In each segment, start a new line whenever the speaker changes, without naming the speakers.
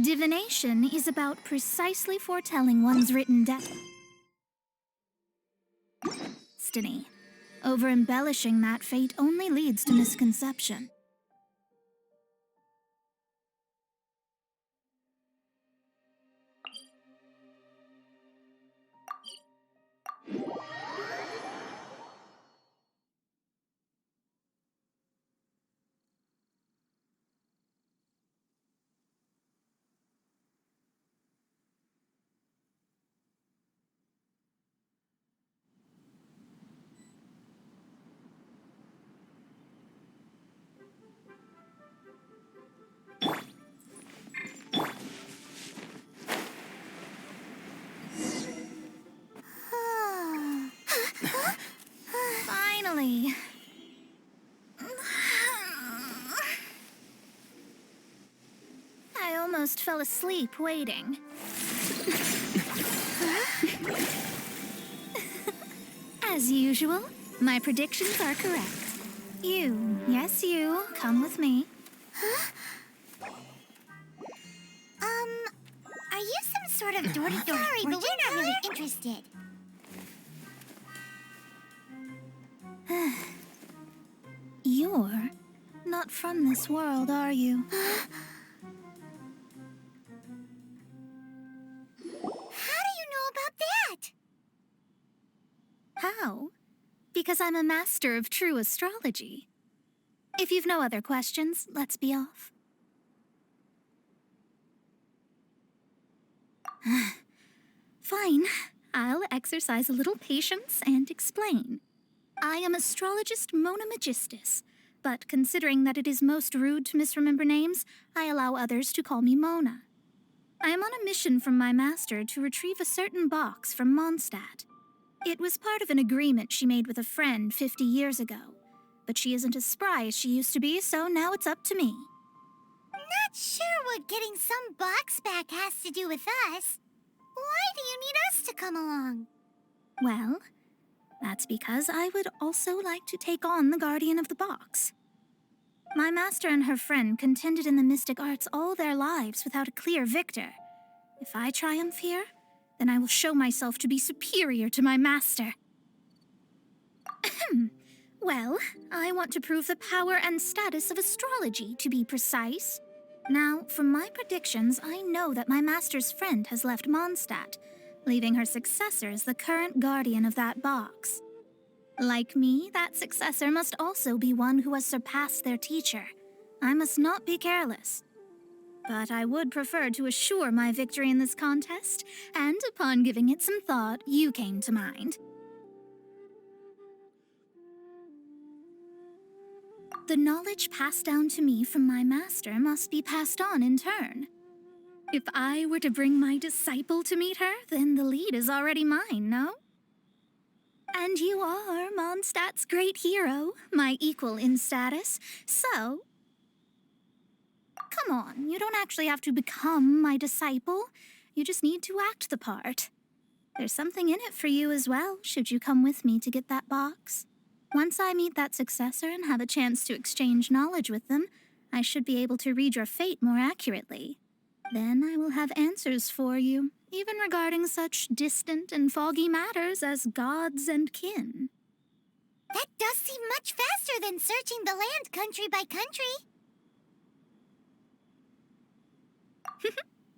Divination is about precisely foretelling one's written destiny. Over-embellishing that fate only leads to misconception. Finally. I almost fell asleep waiting. As usual, my predictions are correct. You, yes you, come with me.
Are you some sort of door-to-door? Sorry, but we're not really interested.
You're not from this world, are you?
How do you know about that?
How? Because I'm a master of true astrology. If you've no other questions, let's be off. Fine. I'll exercise a little patience and explain. I am astrologist Mona Magistus, but considering that it is most rude to misremember names, I allow others to call me Mona. I am on a mission from my master to retrieve a certain box from Mondstadt. It was part of an agreement she made with a friend 50 years ago, but she isn't as spry as she used to be, so now it's up to me.
Not sure what getting some box back has to do with us. Why do you need us to come along?
Well, that's because I would also like to take on the guardian of the box. My master and her friend contended in the mystic arts all their lives without a clear victor. If I triumph here, then I will show myself to be superior to my master. Well, I want to prove the power and status of astrology, to be precise. Now, from my predictions, I know that my master's friend has left Mondstadt, leaving her successor as the current guardian of that box. Like me, that successor must also be one who has surpassed their teacher. I must not be careless. But I would prefer to assure my victory in this contest, and upon giving it some thought, you came to mind. The knowledge passed down to me from my master must be passed on in turn. If I were to bring my disciple to meet her, then the lead is already mine, no? And you are Mondstadt's great hero, my equal in status, so... Come on, you don't actually have to become my disciple. You just need to act the part. There's something in it for you as well, should you come with me to get that box. Once I meet that successor and have a chance to exchange knowledge with them, I should be able to read your fate more accurately. Then I will have answers for you, even regarding such distant and foggy matters as gods and kin.
That does seem much faster than searching the land country by country.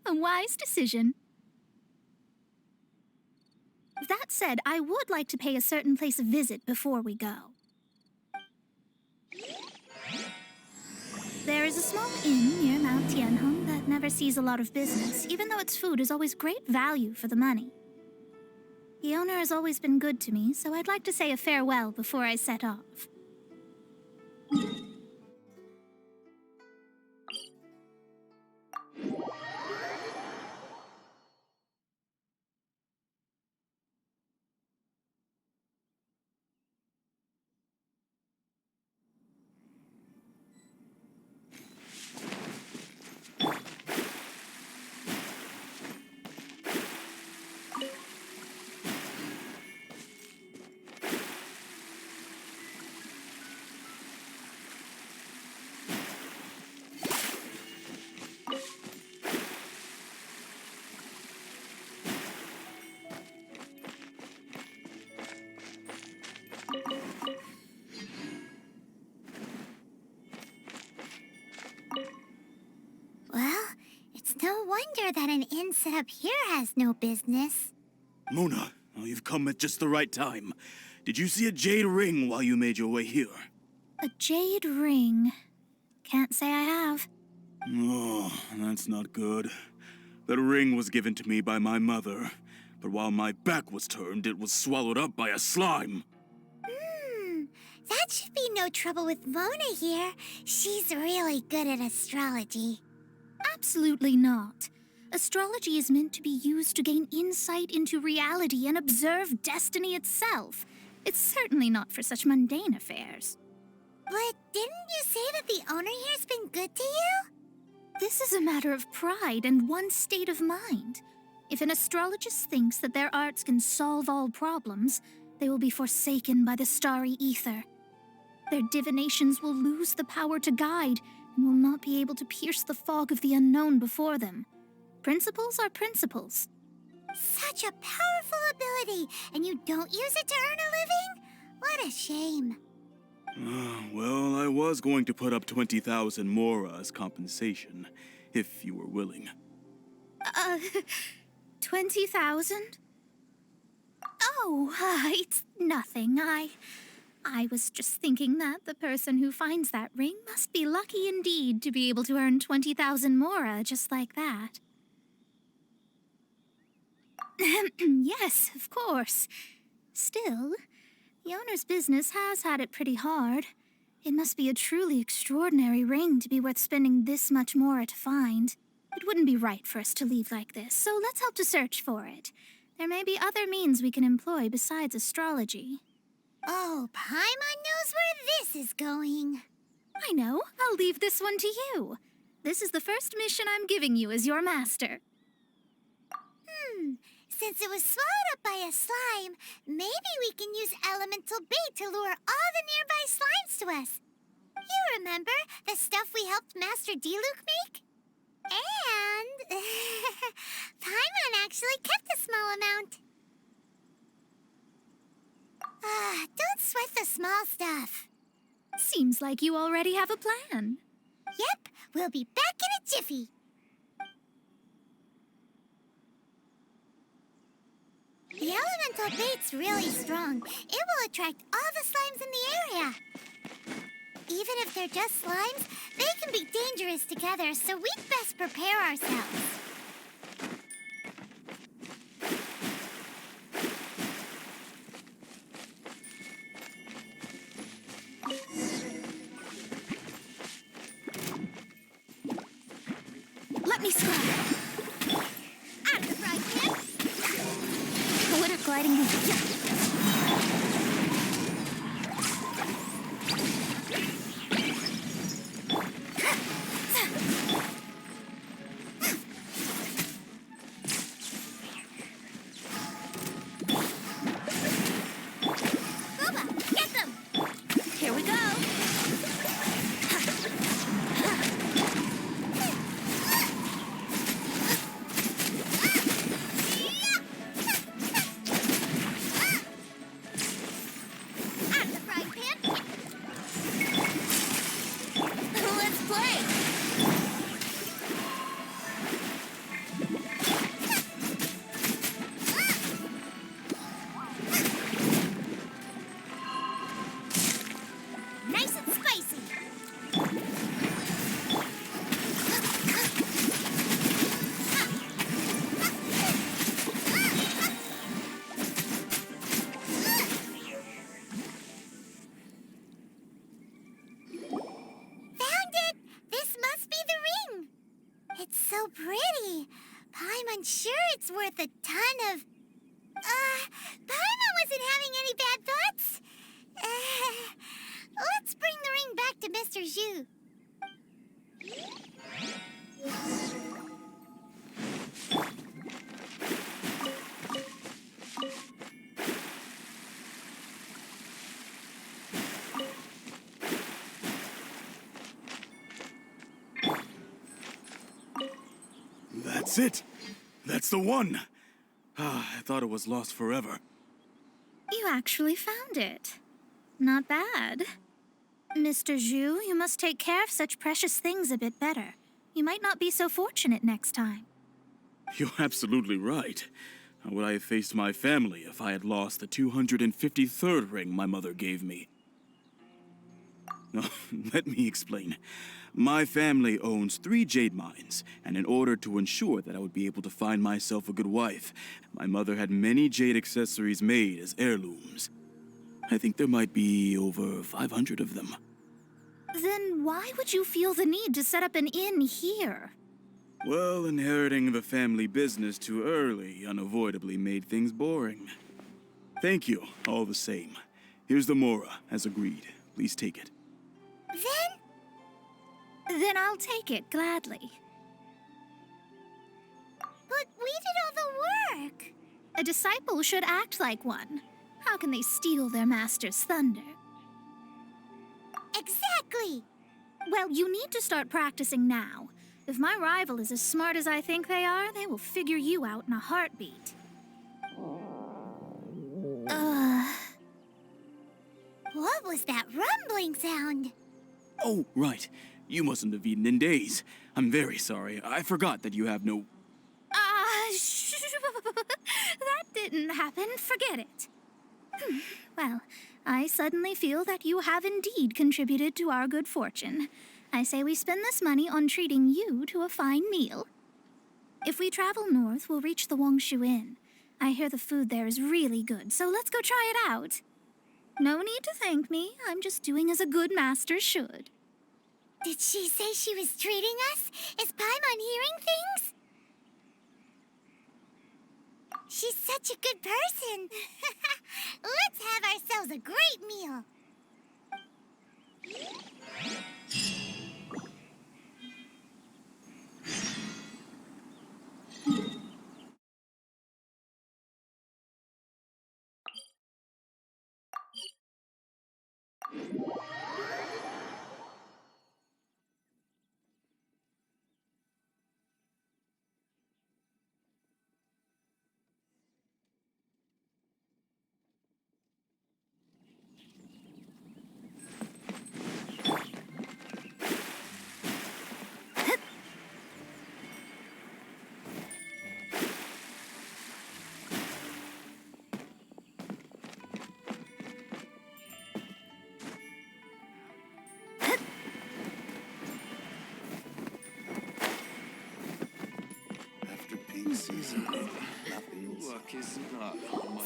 A wise decision. That said, I would like to pay a certain place a visit before we go. There is a small inn near Mount Tianheng that never sees a lot of business, even though its food is always great value for the money. The owner has always been good to me, so I'd like to say a farewell before I set off.
No wonder that an inn set up here has no business.
Mona, oh, you've come at just the right time. Did you see a jade ring while you made your way here?
A jade ring. Can't say I have.
Oh, that's not good. That ring was given to me by my mother, but while my back was turned, it was swallowed up by a slime.
That should be no trouble with Mona here. She's really good at astrology.
Absolutely not. Astrology is meant to be used to gain insight into reality and observe destiny itself. It's certainly not for such mundane affairs.
But didn't you say that the owner here's been good to you?
This is a matter of pride and one's state of mind. If an astrologist thinks that their arts can solve all problems, they will be forsaken by the starry ether. Their divinations will lose the power to guide and will not be able to pierce the fog of the unknown before them. Principles are principles.
Such a powerful ability, and you don't use it to earn a living? What a shame.
Well, I was going to put up 20,000 Mora as compensation, if you were willing.
20,000? Oh, it's nothing. I was just thinking that the person who finds that ring must be lucky indeed to be able to earn 20,000 Mora just like that. Yes, of course. Still, the owner's business has had it pretty hard. It must be a truly extraordinary ring to be worth spending this much Mora to find. It wouldn't be right for us to leave like this, so let's help to search for it. There may be other means we can employ besides astrology.
Oh, Paimon knows where this is going.
I know. I'll leave this one to you. This is the first mission I'm giving you as your master.
Since it was swallowed up by a slime, maybe we can use elemental bait to lure all the nearby slimes to us. You remember the stuff we helped Master Diluc make? And Paimon actually kept a small amount. Don't sweat the small stuff.
Seems like you already have a plan.
Yep, we'll be back in a jiffy. The elemental bait's really strong. It will attract all the slimes in the area. Even if they're just slimes, they can be dangerous together, so we'd best prepare ourselves.
Let me scrap.
Out of the frying pan.
Glitter gliding is...
Booba, get them!
Here we go.
Out of the frying pan.
Let's play.
Nice and spicy. Found it! This must be the ring. It's so pretty. Paimon's sure it's worth a ton of... Paimon wasn't having any bad thoughts. Let's bring the ring back to Mr. Zhu.
That's it. That's the one. I thought it was lost forever.
You actually found it. Not bad. Mr. Zhu, you must take care of such precious things a bit better. You might not be so fortunate next time.
You're absolutely right. How would I have faced my family if I had lost the 253rd ring my mother gave me? Let me explain. My family owns 3 jade mines, and in order to ensure that I would be able to find myself a good wife, my mother had many jade accessories made as heirlooms. I think there might be over 500 of them.
Then why would you feel the need to set up an inn here?
Well, inheriting the family business too early unavoidably made things boring. Thank you, all the same. Here's the Mora, as agreed. Please take it.
Then I'll take it gladly.
But we did all the work.
A disciple should act like one. How can they steal their master's thunder?
Exactly.
Well, you need to start practicing now. If my rival is as smart as I think they are, they will figure you out in a heartbeat.
What was that rumbling sound?
Oh, right. You mustn't have eaten in days. I'm very sorry. I forgot that you have no...
That didn't happen. Forget it. Well, I suddenly feel that you have indeed contributed to our good fortune. I say we spend this money on treating you to a fine meal. If we travel north, we'll reach the Wongshu Inn. I hear the food there is really good, so let's go try it out. No need to thank me. I'm just doing as a good master should.
Did she say she was treating us? Is Paimon hearing things? She's such a good person. Let's have ourselves a great meal.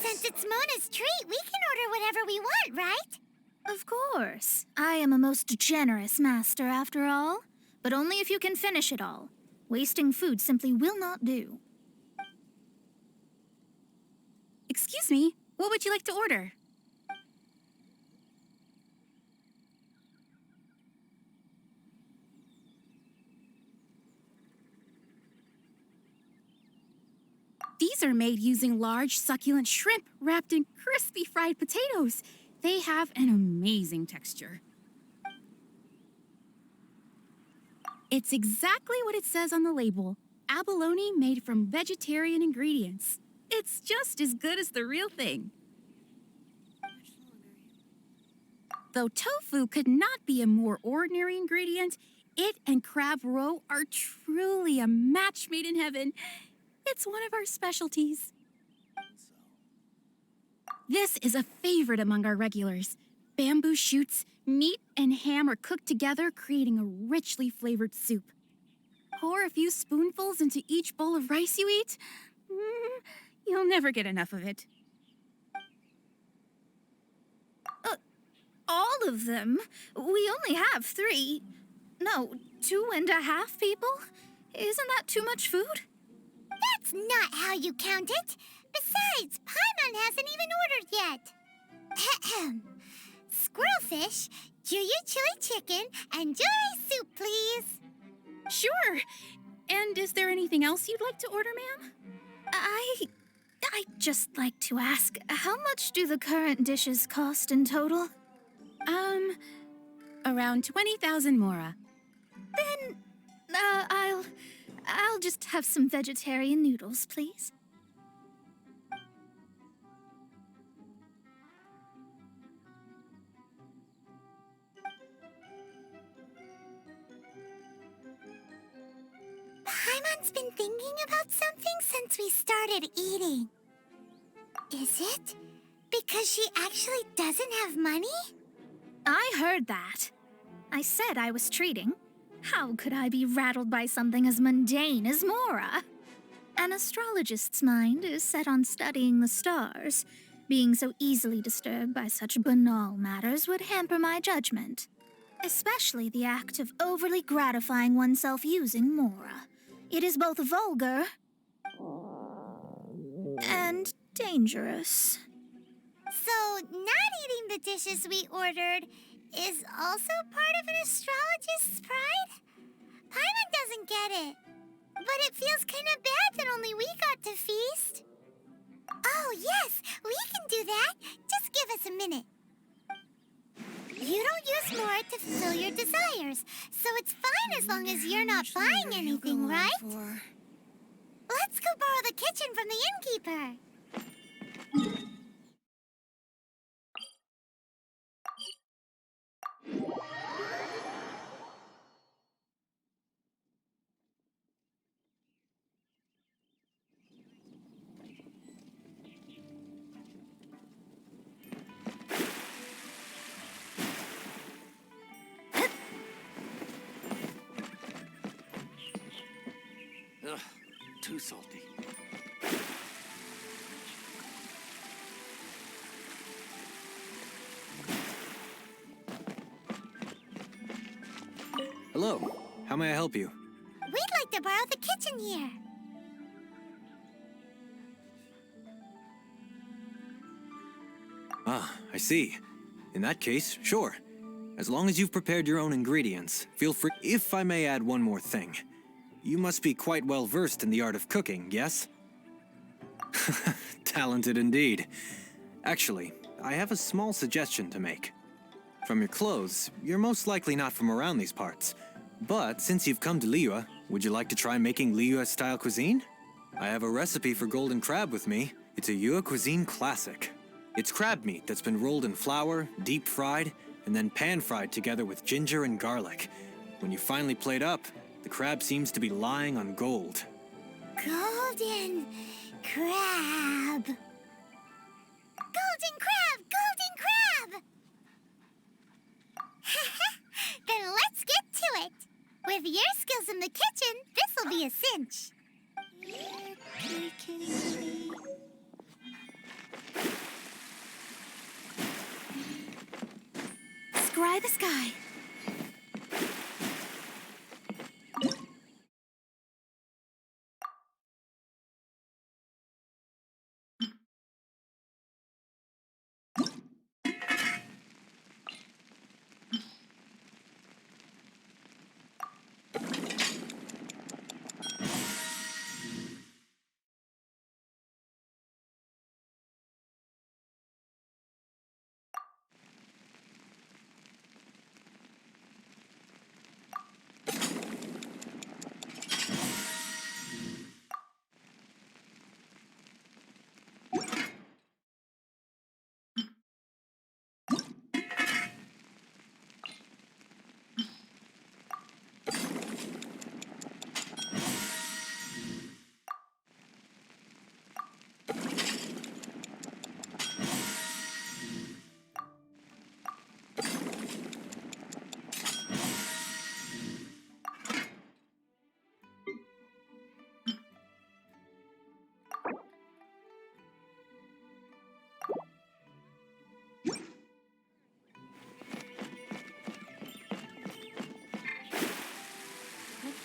Since it's Mona's treat, we can order whatever we want, right?
Of course. I am a most generous master, after all. But only if you can finish it all. Wasting food simply will not do.
Excuse me, what would you like to order? These are made using large, succulent shrimp wrapped in crispy fried potatoes. They have an amazing texture. It's exactly what it says on the label. Abalone made from vegetarian ingredients. It's just as good as the real thing. Though tofu could not be a more ordinary ingredient, it and crab roe are truly a match made in heaven. It's one of our specialties. This is a favorite among our regulars. Bamboo shoots, meat, and ham are cooked together, creating a richly flavored soup. Pour a few spoonfuls into each bowl of rice you eat. You'll never get enough of it.
All of them? We only have 3. No, 2.5 people? Isn't that too much food?
That's not how you count it. Besides, Paimon hasn't even ordered yet. Squirrelfish, Juyu chili chicken, and jewelry soup, please.
Sure. And is there anything else you'd like to order, ma'am?
I'd just like to ask, how much do the current dishes cost in total?
Around 20,000 mora.
Then, I'll just have some vegetarian noodles, please.
Paimon's been thinking about something since we started eating. Is it because she actually doesn't have money?
I heard that. I said I was treating. How could I be rattled by something as mundane as Mora? An astrologist's mind is set on studying the stars. Being so easily disturbed by such banal matters would hamper my judgment. Especially the act of overly gratifying oneself using Mora. It is both vulgar and dangerous.
So, not eating the dishes we ordered is also part of an astrologist's pride? Paimon doesn't get it. But it feels kind of bad that only we got to feast. Oh, yes, we can do that. Just give us a minute. You don't use more to fulfill your desires, so it's fine as long as you're not buying anything, right? Let's go borrow the kitchen from the innkeeper.
Ugh, too salty.
Hello. How may I help you?
We'd like to borrow the kitchen here.
Ah, I see. In that case, sure. As long as you've prepared your own ingredients, feel free. If I may add one more thing. You must be quite well versed in the art of cooking, yes? Talented indeed. Actually, I have a small suggestion to make. From your clothes, you're most likely not from around these parts. But since you've come to Liyue, would you like to try making Liyue-style cuisine? I have a recipe for golden crab with me. It's a Yue cuisine classic. It's crab meat that's been rolled in flour, deep fried, and then pan-fried together with ginger and garlic. When you finally plate up, the crab seems to be lying on gold.
Golden crab. Golden crab! Golden crab! Then let's get to it. With your skills in the kitchen, this'll be a cinch.
Scry the sky.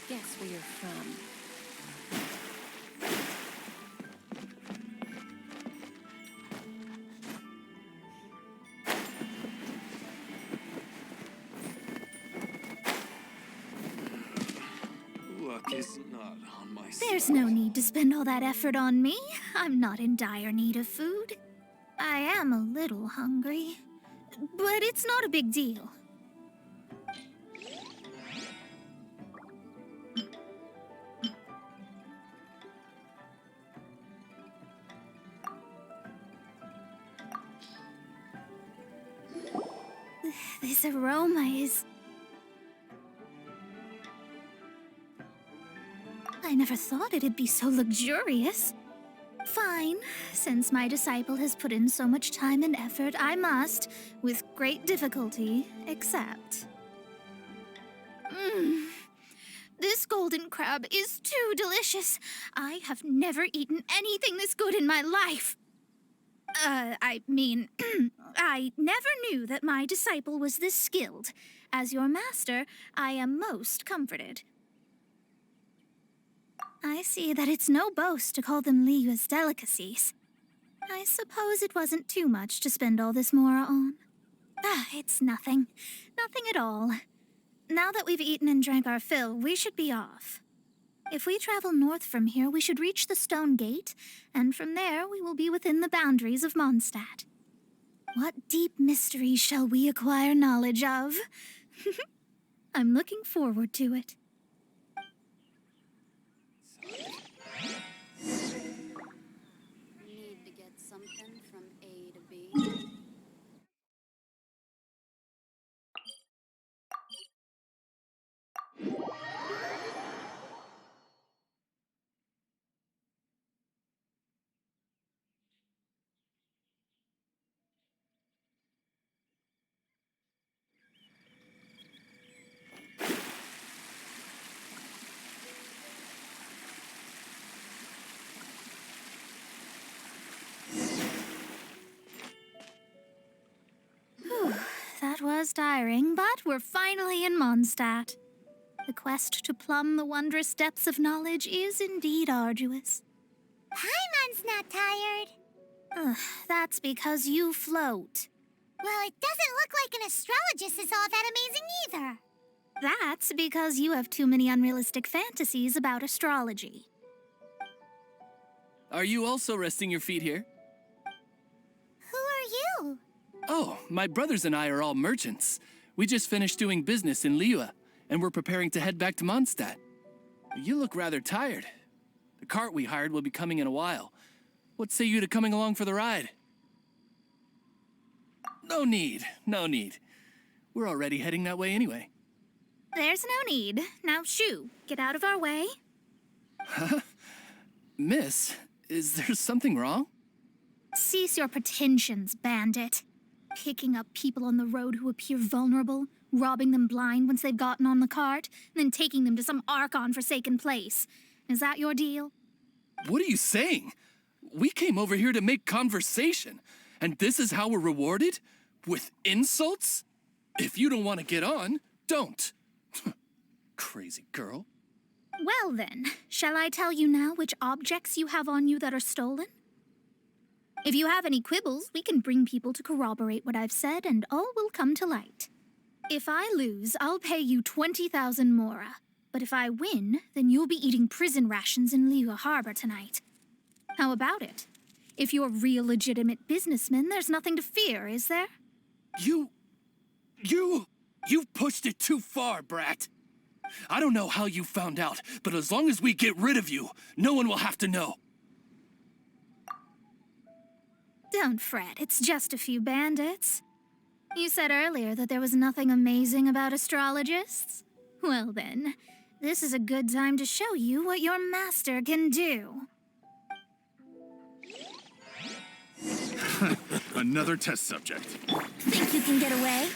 Guess where you're from.
Luck is not on my side.
There's no need to spend all that effort on me. I'm not in dire need of food. I am a little hungry, but it's not a big deal. This aroma is... I never thought it'd be so luxurious. Fine. Since my disciple has put in so much time and effort, I must, with great difficulty, accept. This golden crab is too delicious. I have never eaten anything this good in my life. I mean, I never knew that my disciple was this skilled. As your master, I am most comforted. I see that it's no boast to call them Liyue's delicacies. I suppose it wasn't too much to spend all this mora on. It's nothing. Nothing at all. Now that we've eaten and drank our fill, we should be off. If we travel north from here, we should reach the Stone Gate, and from there we will be within the boundaries of Mondstadt. What deep mysteries shall we acquire knowledge of? I'm looking forward to it.
Need to get something from A to B.
That was tiring, but we're finally in Mondstadt. The quest to plumb the wondrous depths of knowledge is indeed arduous.
Paimon's not tired.
That's because you float.
Well, it doesn't look like an astrologist is all that amazing either.
That's because you have too many unrealistic fantasies about astrology.
Are you also resting your feet here?
Who are you?
Oh, my brothers and I are all merchants. We just finished doing business in Liyue, and we're preparing to head back to Mondstadt. You look rather tired. The cart we hired will be coming in a while. What say you to coming along for the ride? No need, no need. We're already heading that way anyway.
There's no need. Now shoo, get out of our way.
Miss, is there something wrong?
Cease your pretensions, bandit. Picking up people on the road who appear vulnerable, robbing them blind once they've gotten on the cart, and then taking them to some Archon-forsaken place. Is that your deal?
What are you saying? We came over here to make conversation, and this is how we're rewarded? With insults? If you don't want to get on, don't. Crazy girl.
Well then, shall I tell you now which objects you have on you that are stolen? If you have any quibbles, we can bring people to corroborate what I've said, and all will come to light. If I lose, I'll pay you 20,000 mora. But if I win, then you'll be eating prison rations in Liyue Harbor tonight. How about it? If you're real legitimate businessmen, there's nothing to fear, is there?
You've pushed it too far, brat. I don't know how you found out, but as long as we get rid of you, no one will have to know.
Don't fret, it's just a few bandits. You said earlier that there was nothing amazing about astrologists? Well then, this is a good time to show you what your master can do.
Another test subject.
Think you can get away?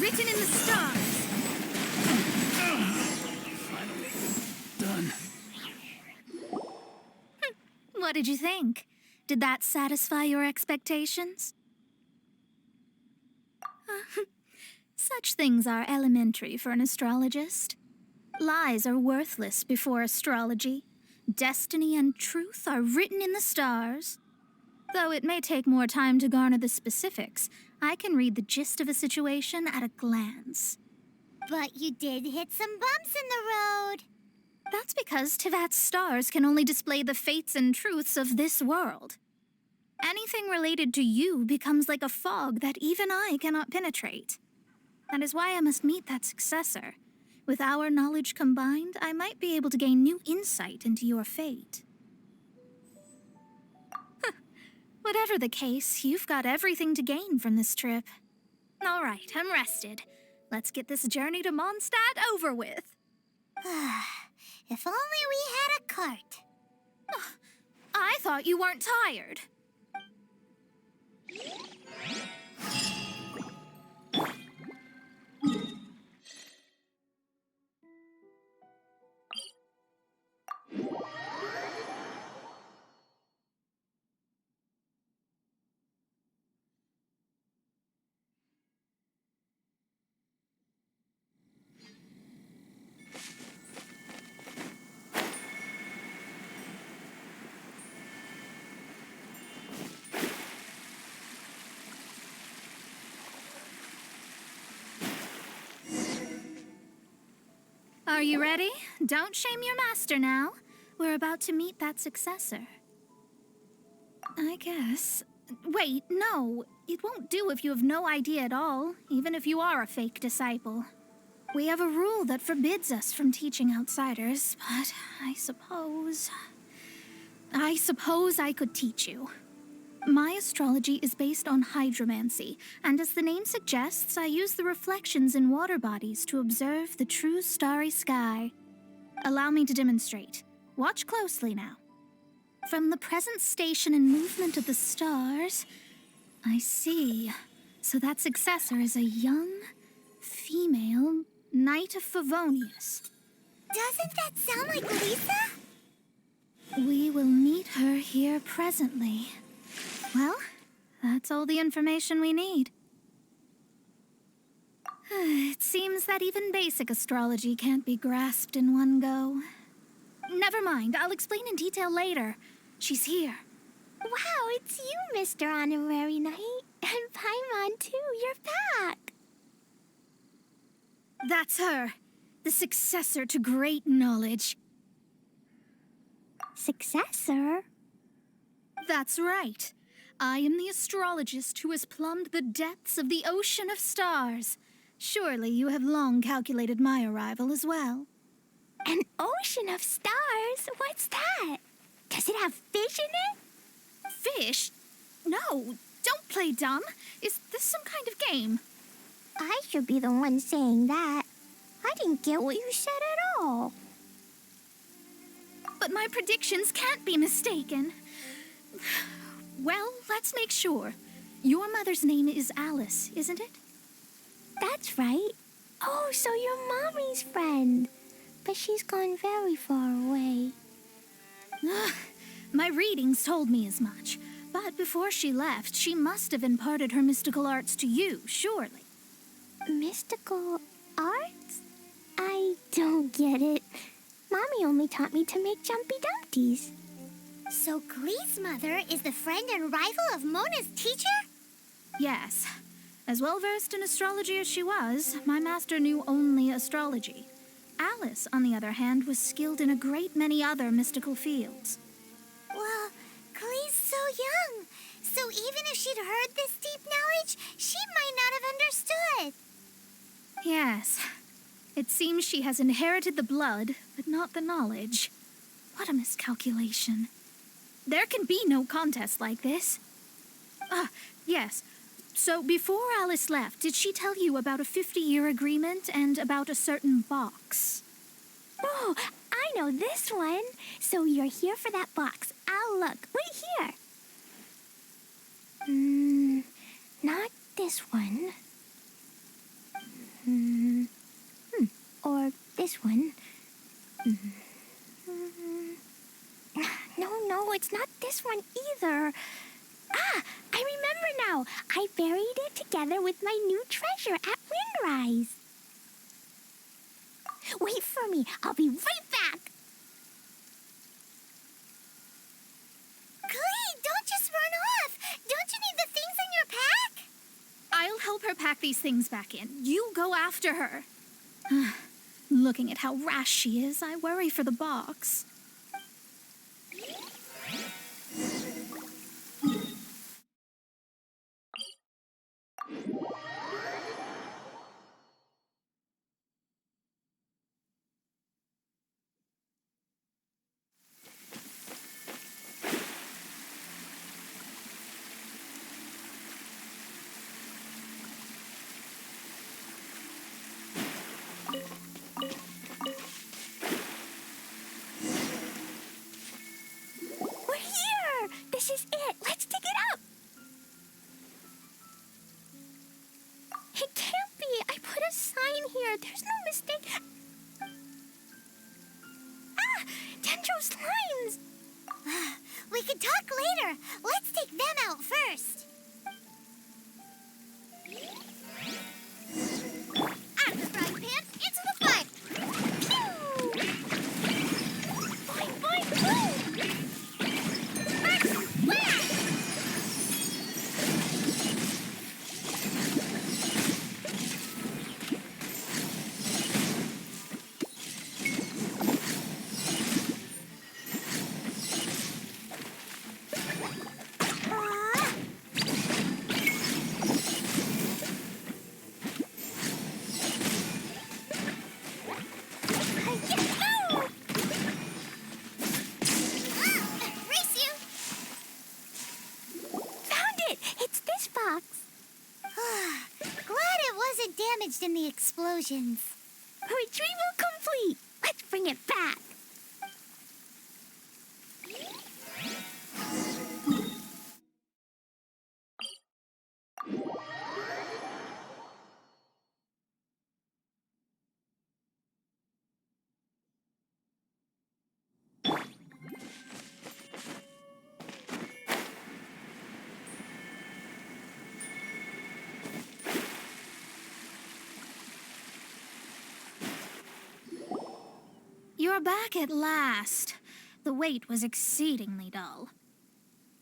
Written in the stars.
Done.
What did you think? Did that satisfy your expectations? Such things are elementary for an astrologist. Lies are worthless before astrology. Destiny and truth are written in the stars. Though it may take more time to garner the specifics, I can read the gist of a situation at a glance.
But you did hit some bumps in the road.
That's because Tivat's stars can only display the fates and truths of this world. Anything related to you becomes like a fog that even I cannot penetrate. That is why I must meet that successor. With our knowledge combined, I might be able to gain new insight into your fate. Whatever the case, you've got everything to gain from this trip. All right, I'm rested. Let's get this journey to Mondstadt over with.
If only we had a cart.
I thought you weren't tired. Are you ready? Don't shame your master now. We're about to meet that successor. I guess. Wait, no. It won't do if you have no idea at all, even if you are a fake disciple. We have a rule that forbids us from teaching outsiders, but I suppose I could teach you. My astrology is based on hydromancy, and as the name suggests, I use the reflections in water bodies to observe the true starry sky. Allow me to demonstrate. Watch closely now. From the present station and movement of the stars, I see. So that successor is a young, female Knight of Favonius.
Doesn't that sound like Lisa?
We will meet her here presently. Well, that's all the information we need. It seems that even basic astrology can't be grasped in one go. Never mind, I'll explain in detail later. She's here.
Wow, it's you, Mr. Honorary Knight. And Paimon, too. You're back.
That's her. The successor to great knowledge.
Successor?
That's right. I am the astrologist who has plumbed the depths of the ocean of stars. Surely you have long calculated my arrival as well.
An ocean of stars? What's that? Does it have fish in it?
Fish? No, don't play dumb. Is this some kind of game?
I should be the one saying that. I didn't get what you said at all.
But my predictions can't be mistaken. Well, let's make sure. Your mother's name is Alice, isn't it?
That's right. Oh, so you're Mommy's friend. But she's gone very far away.
My readings told me as much. But before she left, she must have imparted her mystical arts to you, surely.
Mystical arts? I don't get it. Mommy only taught me to make Jumpy Dumpties. So Glee's mother is the friend and rival of Mona's teacher?
Yes. As well versed in astrology as she was, my master knew only astrology. Alice, on the other hand, was skilled in a great many other mystical fields.
Well, Glee's so young. So even if she'd heard this deep knowledge, she might not have understood.
Yes. It seems she has inherited the blood, but not the knowledge. What a miscalculation. There can be no contest like this. Yes. So before Alice left, did she tell you about a 50-year agreement and about a certain box?
Oh, I know this one. So you're here for that box. I'll look. Wait here. Not this one. Or this one. No, it's not this one either. Ah, I remember now. I buried it together with my new treasure at Windrise. Wait for me. I'll be right back. Glee, don't just run off. Don't you need the things in your pack?
I'll help her pack these things back in. You go after her. Looking at how rash she is, I worry for the box.
We're here! This is it! Let's dig it up! It can't be! I put a sign here! There's no mistake! Ah! Dendro slimes! We can talk later! Let's take them out first! Out of the frying pan, into the fire! Pew! Boing, boing, boom! Damaged in the explosions. Retrieval complete! Let's bring it back!
You're back at last. The wait was exceedingly dull.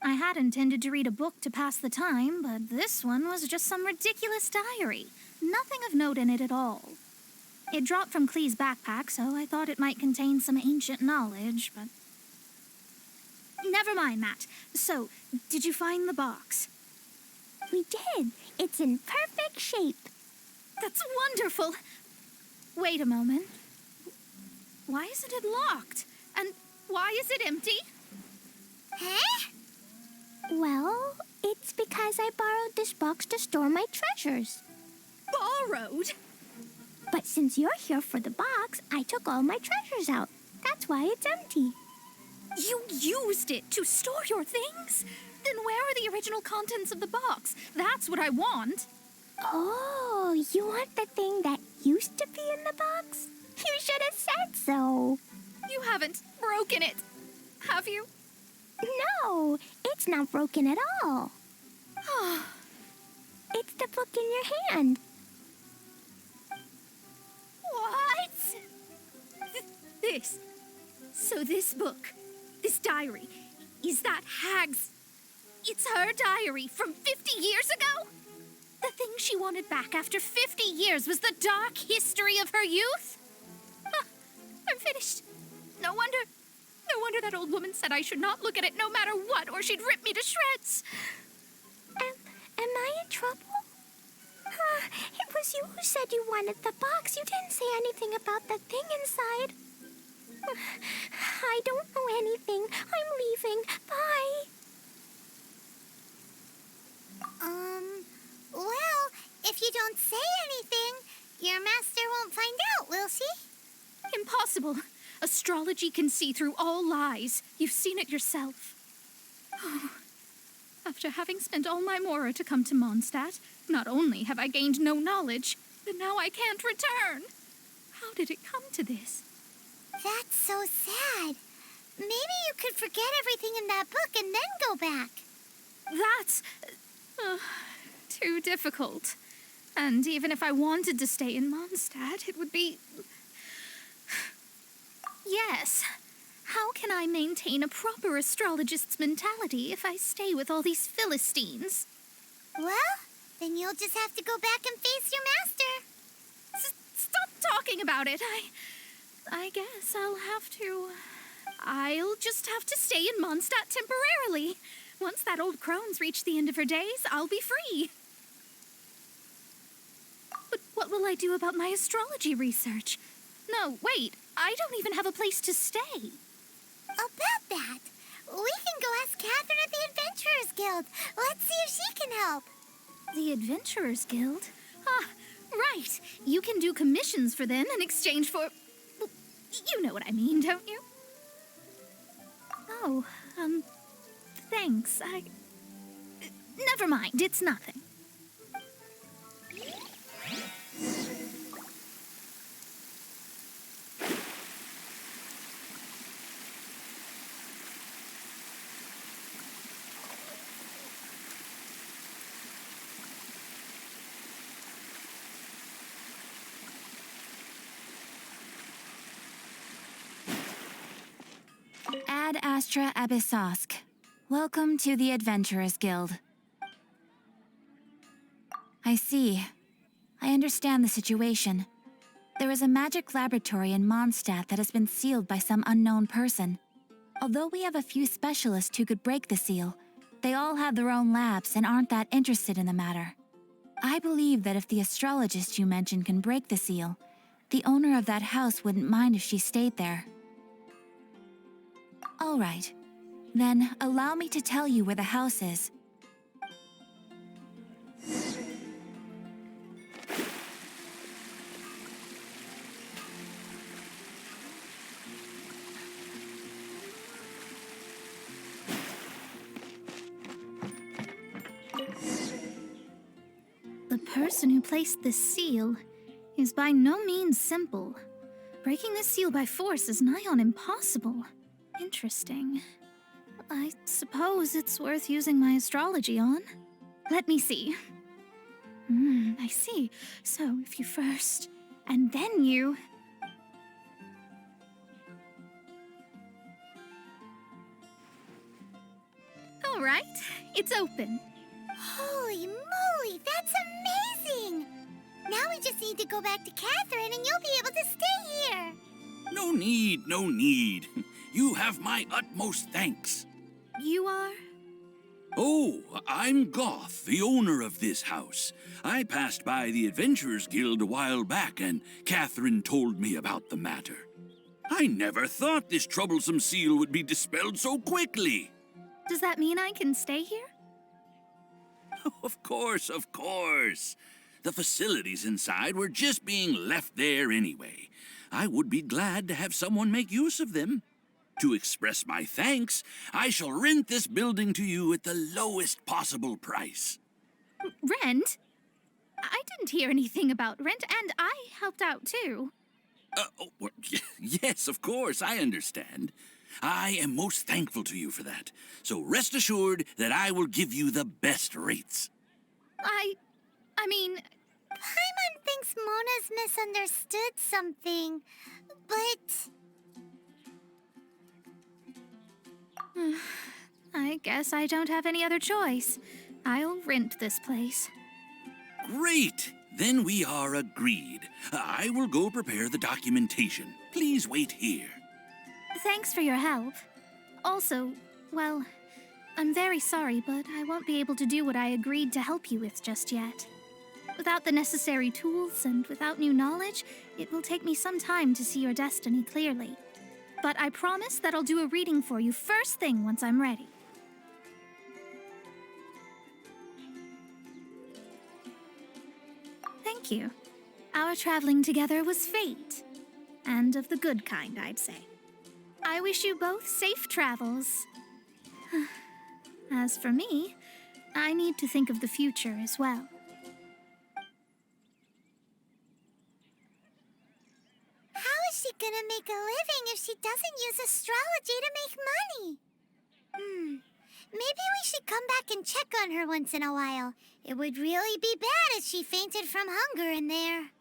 I had intended to read a book to pass the time, but this one was just some ridiculous diary. Nothing of note in it at all. It dropped from Clee's backpack, so I thought it might contain some ancient knowledge, but... Never mind that. So, did you find the box?
We did. It's in perfect shape.
That's wonderful. Wait a moment. Why isn't it locked? And why is it empty?
Huh? Well, it's because I borrowed this box to store my treasures.
Borrowed?
But since you're here for the box, I took all my treasures out. That's why it's empty.
You used it to store your things? Then where are the original contents of the box? That's what I want.
Oh, you want the thing that used to be in the box? You should have said so.
You haven't broken it, have you?
No, it's not broken at all. It's the book in your hand.
What? This. So this book, this diary, is that Hag's... It's her diary from 50 years ago? The thing she wanted back after 50 years was the dark history of her youth? I'm finished. No wonder that old woman said I should not look at it no matter what, or she'd rip me to shreds.
Am I in trouble? It was you who said you wanted the box. You didn't say anything about the thing inside. I don't know anything. I'm leaving. Bye. Well, if you don't say anything, your master won't find out, will she?
Impossible. Astrology can see through all lies. You've seen it yourself. Oh. After having spent all my mora to come to Mondstadt, not only have I gained no knowledge, but now I can't return. How did it come to this?
That's so sad. Maybe you could forget everything in that book and then go back.
That's... too difficult. And even if I wanted to stay in Mondstadt, it would be... Yes. How can I maintain a proper astrologist's mentality if I stay with all these Philistines?
Well, then you'll just have to go back and face your master.
Stop talking about it. I guess I'll just have to stay in Mondstadt temporarily. Once that old crone's reached the end of her days, I'll be free. But what will I do about my astrology research? No, wait, I don't even have a place to stay.
About that, we can go ask Catherine at the Adventurers Guild. Let's see if she can help.
The Adventurers Guild? Ah, right. You can do commissions for them in exchange for... well, you know what I mean, don't you? Oh, thanks. Never mind, it's nothing.
Ad Astra Abyssosk. Welcome to the Adventurers Guild. I see. I understand the situation. There is a magic laboratory in Mondstadt that has been sealed by some unknown person. Although we have a few specialists who could break the seal, they all have their own labs and aren't that interested in the matter. I believe that if the astrologist you mentioned can break the seal, the owner of that house wouldn't mind if she stayed there. All right. Then allow me to tell you where the house is.
The person who placed this seal is by no means simple. Breaking this seal by force is nigh on impossible. Interesting. I suppose it's worth using my astrology on. Let me see. I see. So if you first, and then you... All right, it's open.
Holy moly, that's amazing! Now we just need to go back to Catherine and you'll be able to stay here.
No need, no need. You have my utmost thanks.
You are?
Oh, I'm Goth, the owner of this house. I passed by the Adventurers Guild a while back, and Catherine told me about the matter. I never thought this troublesome seal would be dispelled so quickly.
Does that mean I can stay here?
Of course, of course. The facilities inside were just being left there anyway. I would be glad to have someone make use of them. To express my thanks, I shall rent this building to you at the lowest possible price.
Rent? I didn't hear anything about rent, and I helped out too.
Yes, of course, I understand. I am most thankful to you for that. So rest assured that I will give you the best rates.
I mean...
Paimon thinks Mona's misunderstood something, but...
I guess I don't have any other choice. I'll rent this place.
Great! Then we are agreed. I will go prepare the documentation. Please wait here.
Thanks for your help. Also, well, I'm very sorry, but I won't be able to do what I agreed to help you with just yet. Without the necessary tools and without new knowledge, it will take me some time to see your destiny clearly. But I promise that I'll do a reading for you first thing once I'm ready. Thank you. Our traveling together was fate. And of the good kind, I'd say. I wish you both safe travels. As for me, I need to think of the future as well.
How is she gonna make a living if she doesn't use astrology to make money? Maybe we should come back and check on her once in a while. It would really be bad if she fainted from hunger in there.